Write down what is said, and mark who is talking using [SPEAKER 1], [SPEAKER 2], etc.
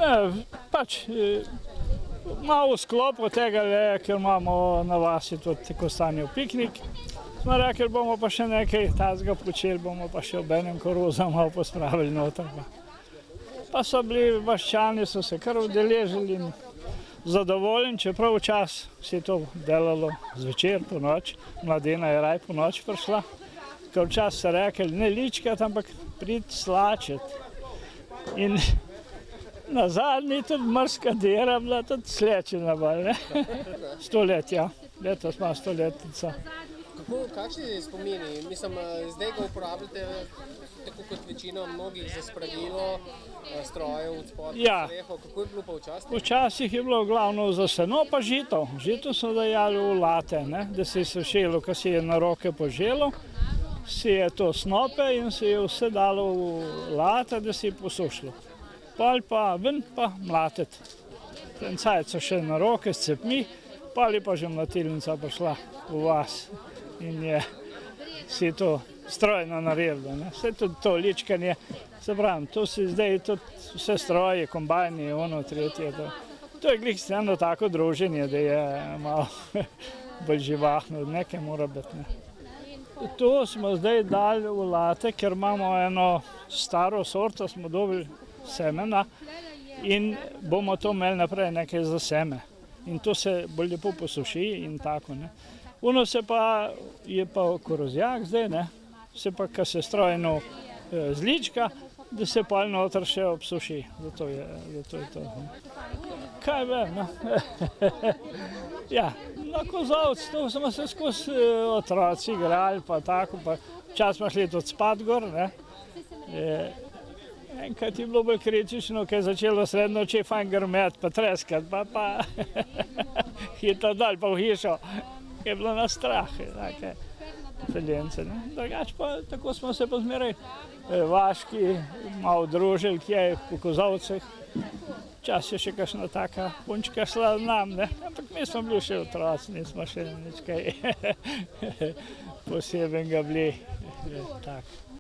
[SPEAKER 1] Ne, pač malo v sklopu tega, ker imamo na vasi tudi kostanjev piknik. Smo rekli, bomo pa še nekaj tazga počeli, bomo pa še obenem koruzo malo pospravili noter. Pa so bili vaščani, so se kar udeležili in zadovoljni, čeprav včasih se je to delalo zvečer, po noč. Mladina je raj po noč prišla. Ker včasih so rekli, ne ličkat, ampak prid slačet. In na zadnji tudi marskadera bila tudi slečena bolj, ne? 100 let, ja. Letos ima 100-letnico.
[SPEAKER 2] Kakšni spomini? Mislim, zdaj ga uporabljate tako kot večina mnogih za spravilo, strojev, spodnjo streho. Kako je bilo pa včasih?
[SPEAKER 1] Včasih je bilo glavno za seno pa žito. Žito so dajali v late, ne? Da se je sušilo, ko se je na roke poželo. Se je to snope in se je vse dalo v late, da se je posušilo. Pol pa ven pa mlatiti. En cajt so še na roke s cepmi, pol je pa že mlatilnica prišla v vas. In je si to strojno naredilo. Vse tudi to ličkanje, se pravim, to se zdaj tudi vse stroje, kombajni, ono, tretje. To je glih eno tako druženje, da je malo bolj živahno, nekaj mora biti. Ne. To smo zdaj dali v late, ker imamo eno staro sorto, smo dobili semena in bomo to imeli naprej nekaj za seme. In to se bolj lepo posuši in tako, ne. Ono se pa, je pa korozjak zdaj, ne, se pa, ko se strojno zlička, da se pol noter še obsuši, zato je to. Kaj vem, no. Ja, na kozovc, to smo se skozi otroci igrali, pa tako, pa čas smo šli tudi spat gor, ne. Enkrat je bilo bolj kritično, ko je začelo sred noči fajn grmet, pa treskat, pa hitro dol, pa v hišo. Je bilo na strah, take seljence. Drugače pa tako smo se pa zmeraj vaški malo družili, kje je po kozovcih. Čas je še kakšna taka punčka šla nam, ne? Ampak mi smo bili še otroci, nismo še nič kaj posebenega bili. Tak.